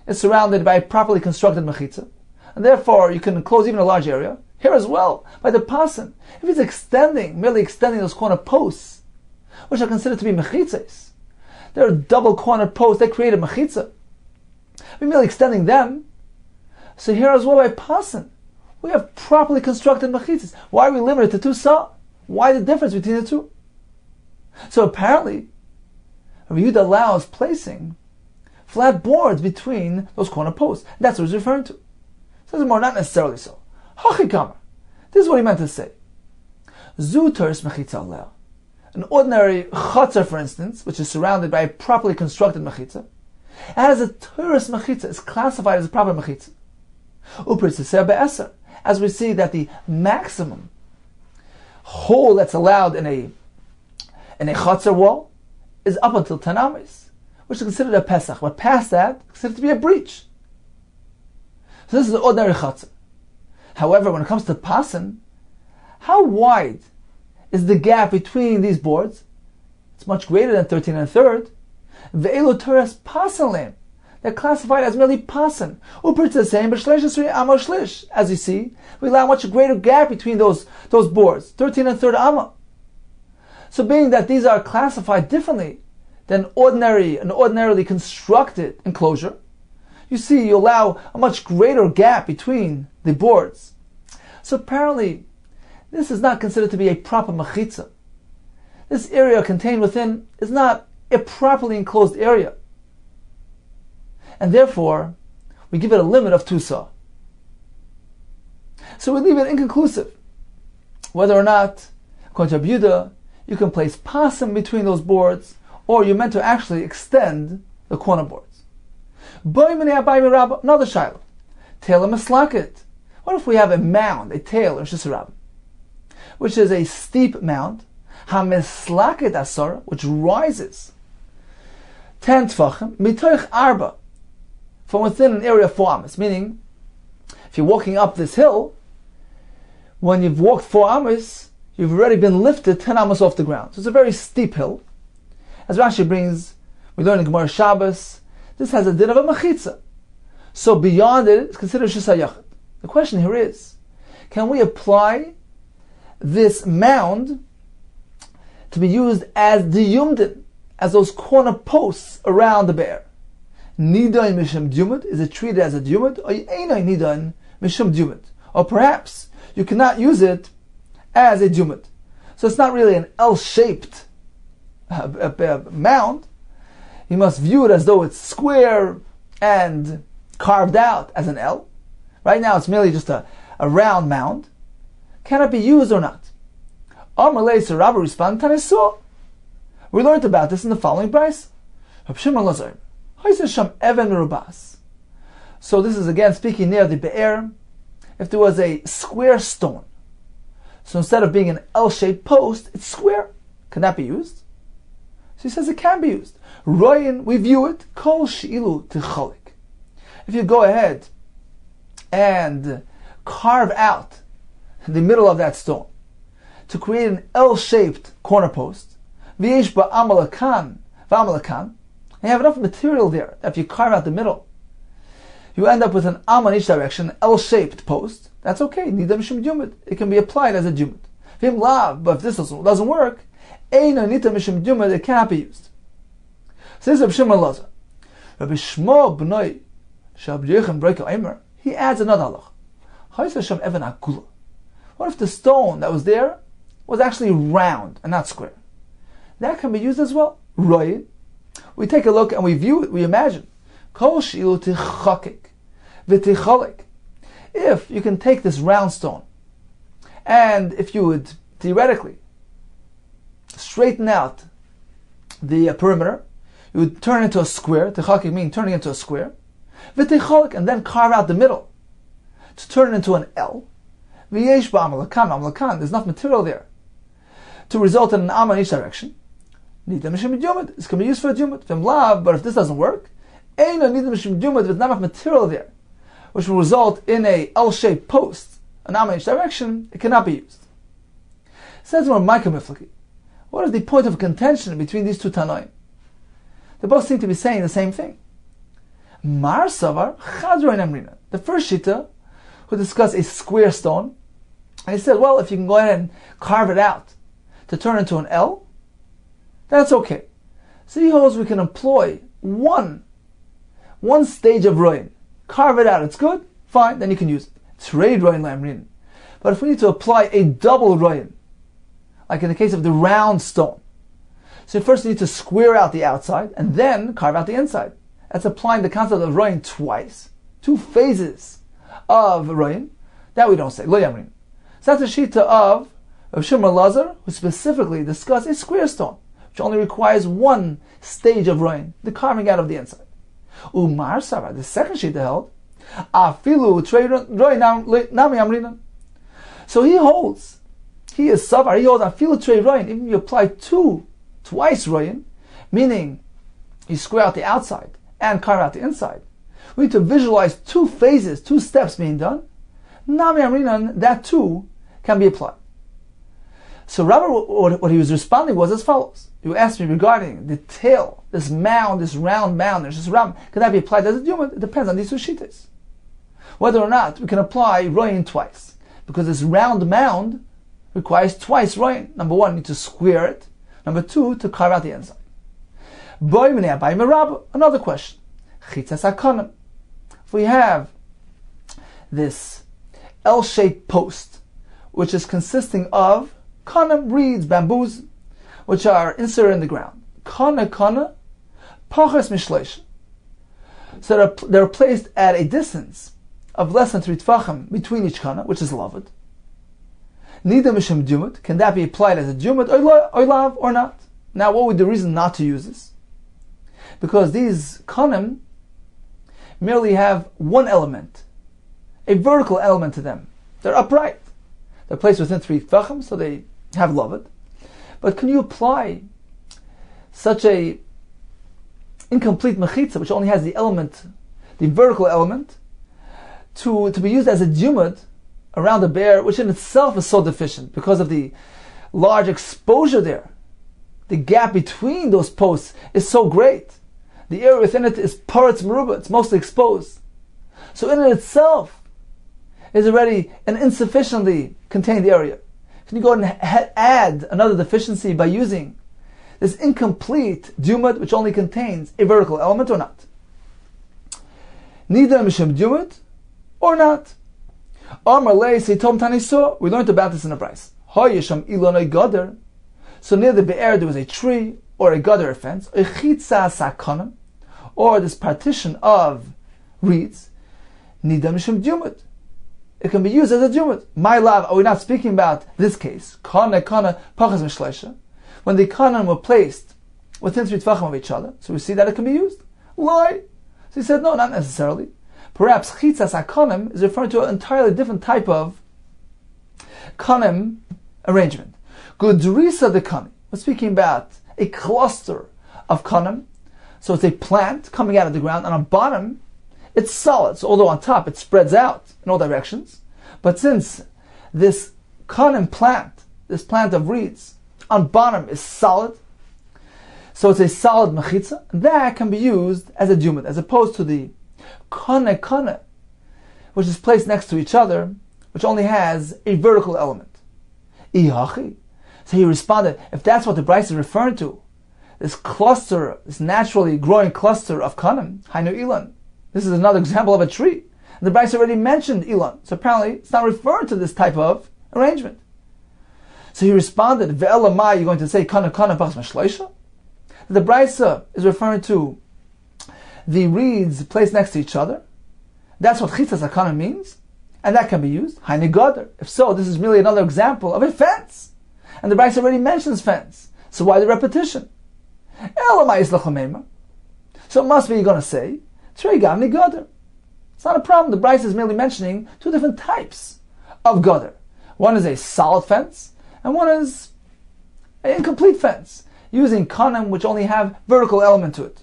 is surrounded by a properly constructed mechitza, and therefore you can enclose even a large area. Here as well, by the pasan, if it's merely extending those corner posts, which are considered to be mechitzas, they're double corner posts, they create a mechitza. We're merely extending them. So here as well by pasan, we have properly constructed mechitzas. Why are we limited to 2 sa'ah? Why the difference between the two? So apparently, Rabbi Yehuda allows placing flat boards between those corner posts. That's what he's referring to. Says more, not necessarily so. Hachikama. This is what he meant to say. Zu teres mechitza aleh. An ordinary chatzar, for instance, which is surrounded by a properly constructed mechitza, as a teres mechitza is classified as a proper mechitza. As we see that the maximum hole that's allowed in a chatzar wall is up until 10 ames, which is considered a pesach. But past that, it's considered to be a breach. So this is an ordinary chatzar. However, when it comes to pasan, how wide is the gap between these boards? It's much greater than 13 1/3. Ve'elu teres pasan. They're classified as merely pasan. As you see, we allow much greater gap between those boards, 13 1/3 amma. So being that these are classified differently than an ordinarily constructed enclosure, you see you allow a much greater gap between the boards. So apparently, this is not considered to be a proper mechitza. This area contained within is not a properly enclosed area. And therefore, we give it a limit of 2 sa'ah. So we leave it inconclusive whether or not, according to Rabbi Yehuda, you can place pasim between those boards, or you're meant to actually extend the corner boards. Another shaila. Tail maslakit. What if we have a mound, a tail, or shisarab, which is a steep mound, hamislakit asara, which rises 10 tfachim, mitoich arba, from within an area of 4 amas. Meaning, if you're walking up this hill, when you've walked 4 amas, you've already been lifted 10 amas off the ground. So it's a very steep hill. As Rashi brings, we learn in Gemara Shabbos, this has a din of a machitza. So beyond it, it's considered shisayachid. The question here is, can we apply this mound to be used as the yumdin, as those corner posts around the bear? Nidain mishum dumut, is it treated as a dumut, or einay nidain mishum dumut? Or perhaps you cannot use it as a dumut. So it's not really an L-shaped mound. You must view it as though it's square and carved out as an L. Right now it's merely just a round mound. Can it be used or not? Amalei Sarabba respond, Tanesuah. We learned about this in the following brayso. So this is again speaking near the Be'er. If there was a square stone, so instead of being an L-shaped post, it's square. Can that be used? So he says it can be used. Royin, we view it, kol shi'ilu ticholik. If you go ahead and carve out the middle of that stone to create an L-shaped corner post, v'yesh ba'amalakan, v'amalakan, and you have enough material there that if you carve out the middle, you end up with an am on each direction, an L-shaped post. That's okay. Nida mishum dumut. It can be applied as a dumut. V'im lav, but if this doesn't work, eina nita mishum dumut, it cannot be used. So this is Rabbi Shimon Lazar. Rabbi Shmo b'noi shab yechem breika omer. He adds another halach. Ha'is Hashem even akula. What if the stone that was there was actually round and not square? That can be used as well. Right? We take a look and we view it. We imagine. Kol shi'ilu tichakik v'tichalik. If you can take this round stone, and if you would theoretically straighten out the perimeter, you would turn it into a square. Tichakik meaning turning it into a square. V'tichalik, and then carve out the middle to turn it into an L. V'yesh ba'amalakan, there's enough material there to result in an am in each direction. Nida mishum dumut. This can be used for a dumut. V'im lav, but if this doesn't work, eino nida mishum dumut. There's not enough material there, which will result in a L-shaped post, an am in each direction. It cannot be used. Says more Micah Miflaki. What is the point of contention between these two Tanoim? They both seem to be saying the same thing. Mar Savar Chadroin Amrina. The first Shita, who discussed a square stone, and he said, well, if you can go ahead and carve it out to turn into an L, that's okay. So he holds we can employ one stage of Royin. Carve it out, it's good, fine, then you can use it. Trade Royin Lamrin. But if we need to apply a double Royin, like in the case of the round stone, so first you need to square out the outside and then carve out the inside. That's applying the concept of Royin twice. 2 phases of Royin. That we don't say. Lo Yamrin. So that's a shita of Shimon Lazar, who specifically discussed a square stone, which only requires one stage of Royin, the carving out of the inside. Umar Sarah, the second shita held, Afilu Trey Royin Nami Amrinan. So he holds, he is Savar, he holds Afilu Trey Royin, even if you apply twice Royin, meaning you square out the outside and carve out the inside. We need to visualize 2 phases, 2 steps being done. Nami Amrinan, that too can be applied. So Rabbi, what he was responding was as follows. You asked me regarding the tail, this mound, this round mound, there's this round, can that be applied as a dumut? It depends on these 2 shittas. Whether or not we can apply Royin twice. Because this round mound requires twice Royin. Number 1, you need to square it. Number 2, to carve out the inside. Another question. If we have this L-shaped post, which is consisting of kanim, reeds, bamboos, which are inserted in the ground. Kana, pachas mishleish. So they're placed at a distance of less than 3 tfachim between each kana, which is lavud. Nida mishum dumut. Can that be applied as a dumut or lav or not? Now, what would the reason not to use this? Because these kanim, merely have one element, a vertical element to them. They're upright. They're placed within 3 tefachim, so they have lavud. But can you apply such a incomplete mechitza, which only has the element, the vertical element, to be used as a jumad around the bear, which in itself is so deficient because of the large exposure there? The gap between those posts is so great. The area within it is paratz meruba, it's mostly exposed. So in it itself is already an insufficiently contained area. Can you go and add another deficiency by using this incomplete jumad, which only contains a vertical element, or not? Neither mishem jumad or not. Amar lei seitom taniso. We learned about this in the Bryce. Hoyesham ilonai gader. So near the be'er there was a tree or a gader fence, a chitza sakonim, or this partition of reeds. Nida mishem jumad. It can be used as a jumad. My love, are we not speaking about this case? Kana pachas mishleisha. When the kanan were placed within 3 tefachim of each other, so we see that it can be used. Why? So he said, no, not necessarily. Perhaps chitzas hakonim is referring to an entirely different type of kanim arrangement. Gudrisa de kanim. We're speaking about a cluster of kanim. So it's a plant coming out of the ground, and on bottom it's solid. So although on top it spreads out in all directions, but since this kanim plant, this plant of reeds, on bottom is solid, so it's a solid mechitza, that can be used as a jumad, as opposed to the kane, which is placed next to each other, which only has a vertical element. Ihachi. So he responded, if that's what the Bryce is referring to, this cluster, this naturally growing cluster of kanim, hainu ilan, this is another example of a tree. And the Bryce already mentioned ilan, so apparently it's not referring to this type of arrangement. So he responded, Ve'elamai, you're going to say kana pachas mashleisha? The Bryce is referring to the reeds placed next to each other. That's what chitzas hakana means, and that can be used. Haine gader. If so, this is merely another example of a fence. And the Bryce already mentions fence. So why the repetition? Elamai is lachamema. So it must be you're going to say, Trei gavni gader. It's not a problem. The Bryce is merely mentioning 2 different types of gader. One is a solid fence, and one is an incomplete fence, using kanim which only have vertical element to it.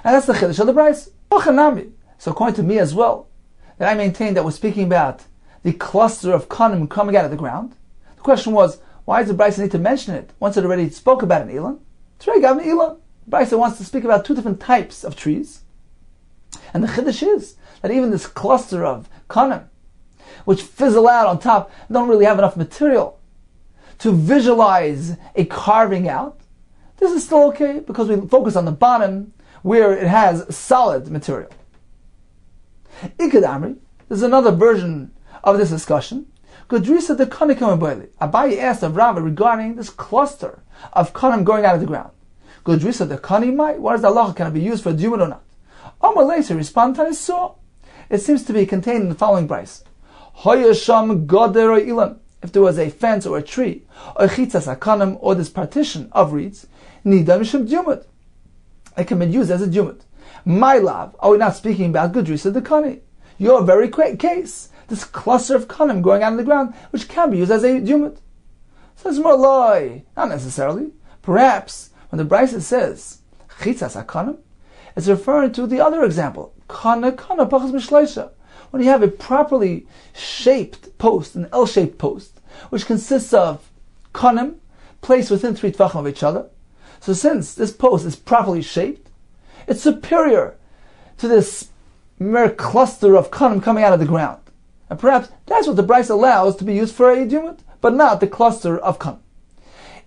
And that's the chiddush of the Bryce. So according to me as well, that I maintain that we're speaking about the cluster of kanim coming out of the ground. The question was, why does the Bryce need to mention it once it already spoke about an Elan? Trei gavni Elan. Bryce wants to speak about 2 different types of trees. And the chiddush is that even this cluster of kanim, which fizzle out on top, don't really have enough material to visualize a carving out, this is still okay because we focus on the bottom where it has solid material. Ikad Amri, there's another version of this discussion. Gudrisa de kanikam boili. Abaye asked of Rava regarding this cluster of kanim going out of the ground. Gudrisa de kanimai, what is the halacha? Can it be used for a jumad or not? Amar later responded, so it seems to be contained in the following Bryce. Hoyasham gader ilan. If there was a fence or a tree, or chitzas hakanim, or this partition of reeds, nida mishum jumad. It can be used as a jumad. My love, are we not speaking about gudrisa de kani? Your very quick case, this cluster of kanim going out of the ground, which can be used as a jumad. Says more lie, not necessarily. Perhaps when the Bryce says chitzas hakanim, it's referring to the other example, kana pachas mishleisha. When you have a properly shaped post, an L-shaped post, which consists of kanim placed within 3 tefachim of each other. So since this post is properly shaped, it's superior to this mere cluster of kanim coming out of the ground. And perhaps that's what the Bryce allows to be used for a jumad, but not the cluster of kanim.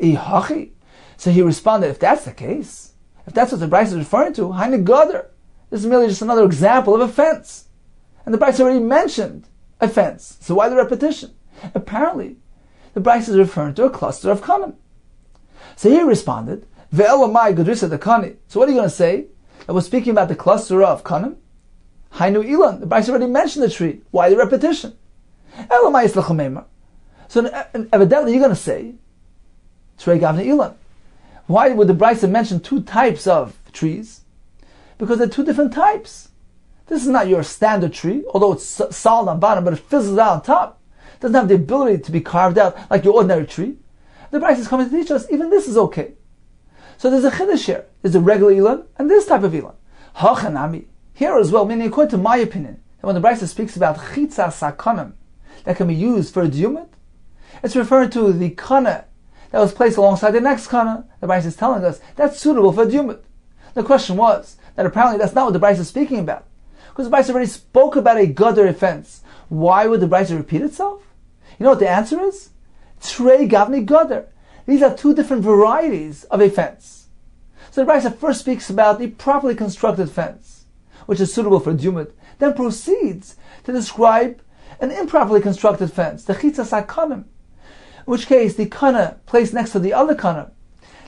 Ihachi. So he responded, if that's the case, if that's what the Bryce is referring to, haine gader. This is merely just another example of a fence. And the Bryce already mentioned a fence. So why the repetition? Apparently, the Bryce is referring to a cluster of kanim. So he responded, Ve'elamai gudrisa de kani. So what are you going to say? That we're speaking about the cluster of kanim? Hainu ilan. The Bryce already mentioned the tree. Why the repetition? Elamai is l'chameimah. So evidently you're going to say, Trei gavni ilan. Why would the Bryce mention 2 types of trees? Because they're 2 different types. This is not your standard tree, although it's solid on bottom, but it fizzles out on top. It doesn't have the ability to be carved out like your ordinary tree. The Brisa is coming to teach us even this is okay. So there's a chiddush here. There's a regular ilan and this type of ilan. Hachanami. Here as well, meaning according to my opinion, that when the Brisa speaks about chitza sakonim that can be used for a diyumit, it's referring to the kana that was placed alongside the next kana. The Brisa is telling us that's suitable for a diyumit. The question was that apparently that's not what the Brisa is speaking about, because the Brisa already spoke about a gadar offense. Why would the Brisa repeat itself? You know what the answer is? Trei gavni gadar. These are two different varieties of a fence. So the Brisa first speaks about the properly constructed fence, which is suitable for diyumit, then proceeds to describe an improperly constructed fence, the chitza sakonim, in which case the kana placed next to the other kana,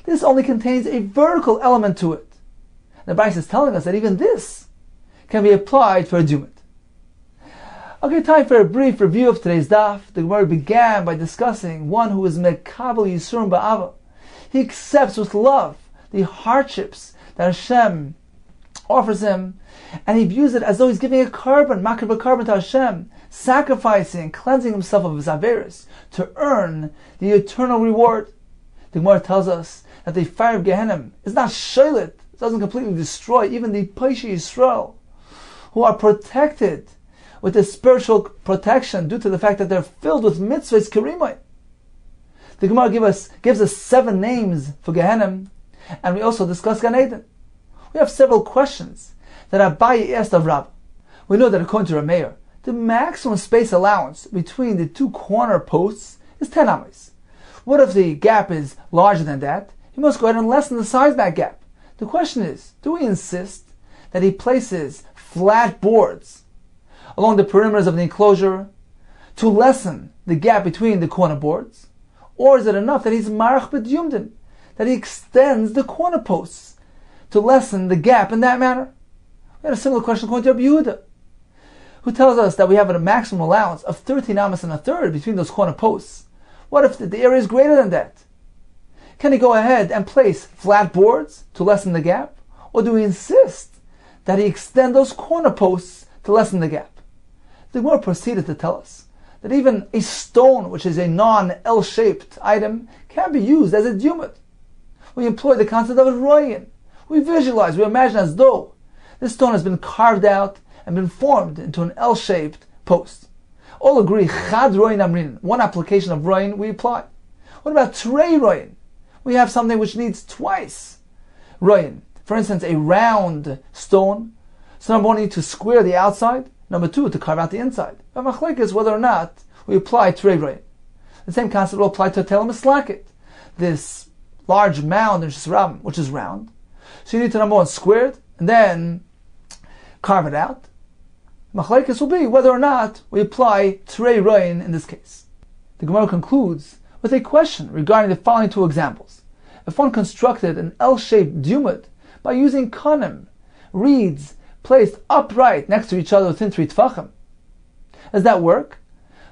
this only contains a vertical element to it. The Brisa is telling us that even this can be applied for a diyumit. Okay, time for a brief review of today's daf. The Gemara began by discussing one who is mekabel yisurim ba'ava. He accepts with love the hardships that Hashem offers him, and he views it as though he's giving a carbon, makriv a carbon to Hashem, sacrificing, cleansing himself of his averis to earn the eternal reward. The Gemara tells us that the fire of Gehenna is not shaylit, it doesn't completely destroy even the Paishi Yisrael, who are protected with a spiritual protection due to the fact that they're filled with mitzvahs karimai. The Gemara gives us 7 names for Gehenna, and we also discuss Gan Eden. We have several questions that Abaye asked of Rabbah. We know that according to Rameir, the maximum space allowance between the 2 corner posts is 10 amas. What if the gap is larger than that? He must go ahead and lessen the size of that gap. The question is, do we insist that he places flat boards along the perimeters of the enclosure to lessen the gap between the corner boards? Or is it enough that he's marach b'diyumdin, that he extends the corner posts to lessen the gap in that manner? We had a similar question according to Rabbi Yehuda, who tells us that we have a maximum allowance of 13 amas and a third between those corner posts. What if the area is greater than that? Can he go ahead and place flat boards to lessen the gap? Or do we insist that he extend those corner posts to lessen the gap? The Gemara proceeded to tell us that even a stone, which is a non-L-shaped item, can be used as a diyumit. We employ the concept of a royin. We visualize, we imagine as though this stone has been carved out and been formed into an L-shaped post. All agree, chad royin amrin, one application of royin we apply. What about trei royin? We have something which needs twice royin. For instance, a round stone. So number one, you need to square the outside. Number 2, to carve out the inside. But machlek is whether or not we apply trei royin. The same concept will apply to telem slacket, this large mound in Shesram, which is round. So you need to number 1 square it and then carve it out. Machlekes will be whether or not we apply trei royin in this case. The Gemara concludes with a question regarding the following 2 examples. If one constructed an L-shaped diyumit by using kanim, reeds, placed upright next to each other within 3 tfachim, does that work?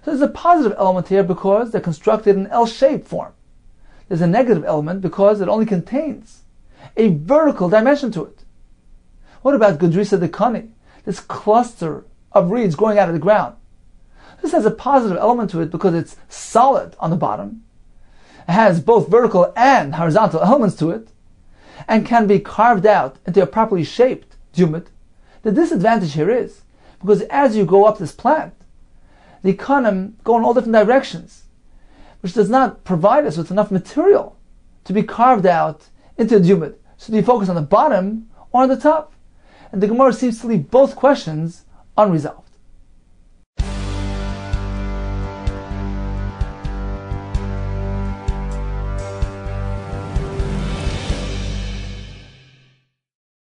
So there's a positive element here because they're constructed in L-shaped form. There's a negative element because it only contains a vertical dimension to it. What about Gudrisa de Kani, this cluster of reeds growing out of the ground? This has a positive element to it because it's solid on the bottom, it has both vertical and horizontal elements to it, and can be carved out into a properly shaped diyumit. The disadvantage here is, because as you go up this plant, the kanim go in all different directions, which does not provide us with enough material to be carved out into a diyumit. So do you focus on the bottom or on the top? And the Gemara seems to leave both questions unresolved.